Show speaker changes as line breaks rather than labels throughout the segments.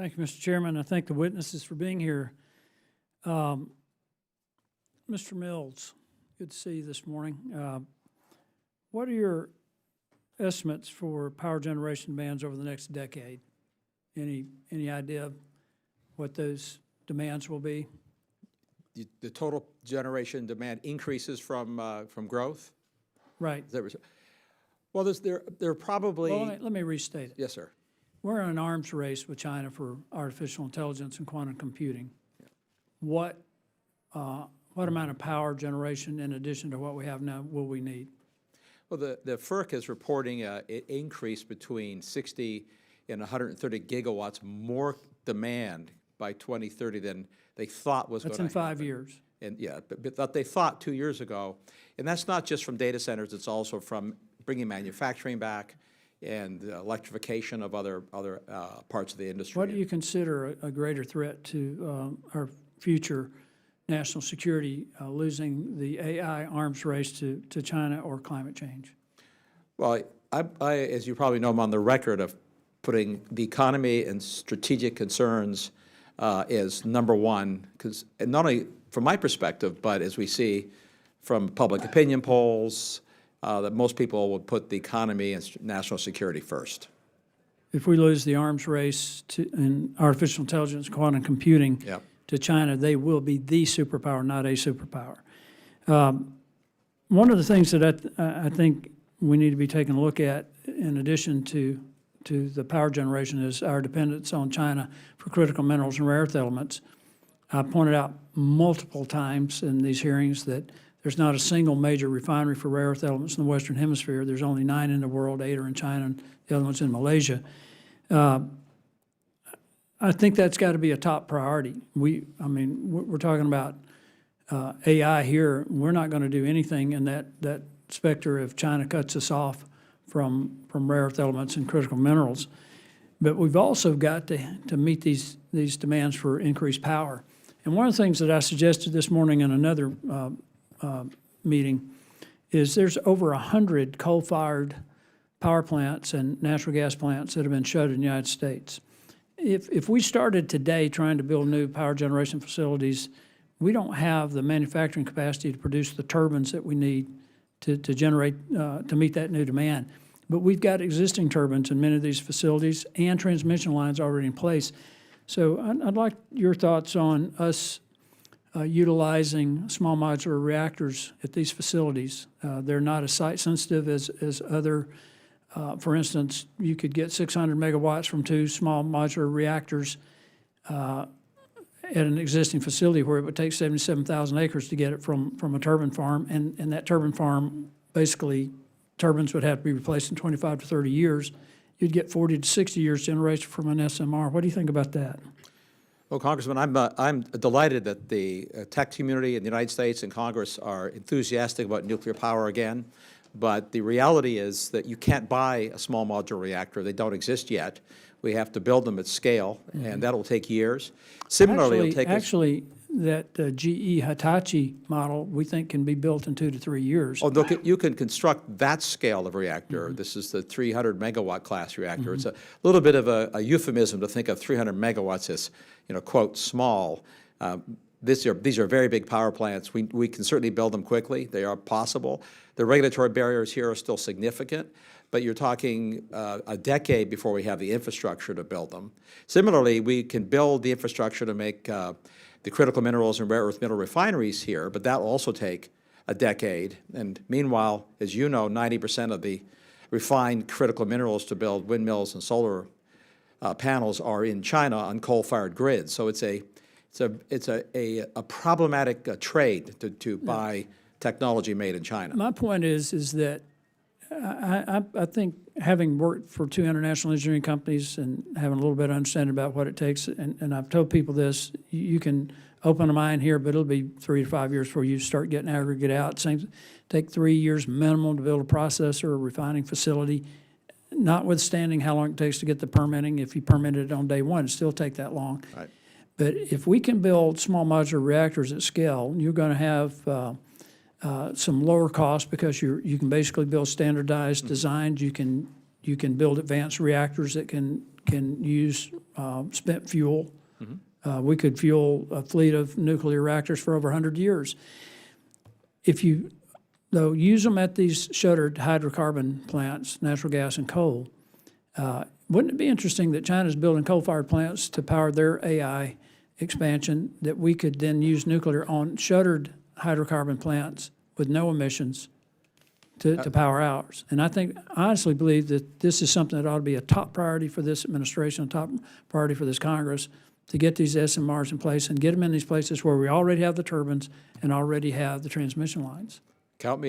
Thank you, Mr. Chairman. I thank the witnesses for being here. Mr. Mills, good to see you this morning. What are your estimates for power generation demands over the next decade? Any idea of what those demands will be?
The total generation demand increases from growth?
Right.
Is that well, there are probably...
Well, let me restate it.
Yes, sir.
We're in an arms race with China for artificial intelligence and quantum computing. Yeah. What amount of power generation, in addition to what we have now, will we need?
Well, the FERC is reporting an increase between 60 and 130 gigawatts more demand by 2030 than they thought was going to happen.
That's in 5 years.
And yeah, but they thought 2 years ago. And that's not just from data centers, it's also from bringing manufacturing back and electrification of other parts of the industry.
What do you consider a greater threat to our future national security, losing the AI arms race to China or climate change?
Well, I, as you probably know, I'm on the record of putting the economy and strategic concerns as number one, because not only from my perspective, but as we see from public opinion polls, that most people would put the economy and national security first.
If we lose the arms race in artificial intelligence, quantum computing to China, they will be the superpower, not a superpower. One of the things that I think we need to be taking a look at, in addition to the power generation, is our dependence on China for critical minerals and rare earth elements. I pointed out multiple times in these hearings that there's not a single major refinery for rare earth elements in the Western Hemisphere. There's only 9 in the world, 8 are in China, and the other one's in Malaysia. I think that's got to be a top priority. I mean, we're talking about AI here. We're not going to do anything in that specter if China cuts us off from rare earth elements and critical minerals. But we've also got to meet these demands for increased power. And one of the things that I suggested this morning in another meeting is there's over 100 coal-fired power plants and natural gas plants that have been shut in the United States. If we started today trying to build new power generation facilities, we don't have the manufacturing capacity to produce the turbines that we need to generate, to meet that new demand. But we've got existing turbines in many of these facilities and transmission lines already in place. So I'd like your thoughts on us utilizing small modular reactors at these facilities. They're not as site sensitive as other. For instance, you could get 600 megawatts from 2 small modular reactors at an existing facility where it would take 77,000 acres to get it from a turbine farm. And that turbine farm, basically, turbines would have to be replaced in 25 to 30 years. You'd get 40 to 60 years generation from an SMR. What do you think about that?
Well, Congressman, I'm delighted that the tech community in the United States and Congress are enthusiastic about nuclear power again. But the reality is that you can't buy a small modular reactor. They don't exist yet. We have to build them at scale, and that'll take years. Similarly, it'll take
Actually, that GE Hitachi model, we think, can be built in 2 to 3 years.
Oh, look, you can construct that scale of reactor. This is the 300 megawatt class reactor. It's a little bit of a euphemism to think of 300 megawatts as, quote, small. These are very big power plants. We can certainly build them quickly. They are possible. The regulatory barriers here are still significant, but you're talking a decade before we have the infrastructure to build them. Similarly, we can build the infrastructure to make the critical minerals and rare earth mineral refineries here, but that'll also take a decade. And meanwhile, as you know, 90% of the refined critical minerals to build windmills and solar panels are in China on coal-fired grids. So it's a problematic trade to buy technology made in China.
My point is that I think, having worked for 2 international engineering companies and having a little bit of understanding about what it takes, and I've told people this, you can open a mine here, but it'll be 3 to 5 years before you start getting aggregate out. Take 3 years minimum to build a processor or refining facility, notwithstanding how long it takes to get the permitting. If you permitted it on day one, it'd still take that long.
Right.
But if we can build small modular reactors at scale, you're going to have some lower costs because you can basically build standardized designs. You can You can build advanced reactors that can use spent fuel. We could fuel a fleet of nuclear reactors for over 100 years. If you, though, use them at these shuttered hydrocarbon plants, natural gas and coal, wouldn't it be interesting that China's building coal-fired plants to power their AI expansion, that we could then use nuclear on shuttered hydrocarbon plants with no emissions to power ours? And I honestly believe that this is something that ought to be a top priority for this administration, a top priority for this Congress, to get these SMRs in place and get them in these places where we already have the turbines and already have the transmission lines.
Count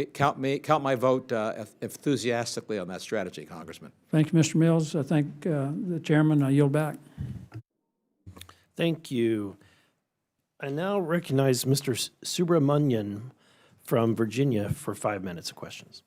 my vote enthusiastically on that strategy, Congressman.
Thank you, Mr. Mills. I thank the chairman. I yield back.
Thank you. I now recognize Mr. Subramanian from Virginia for 5 minutes of questions.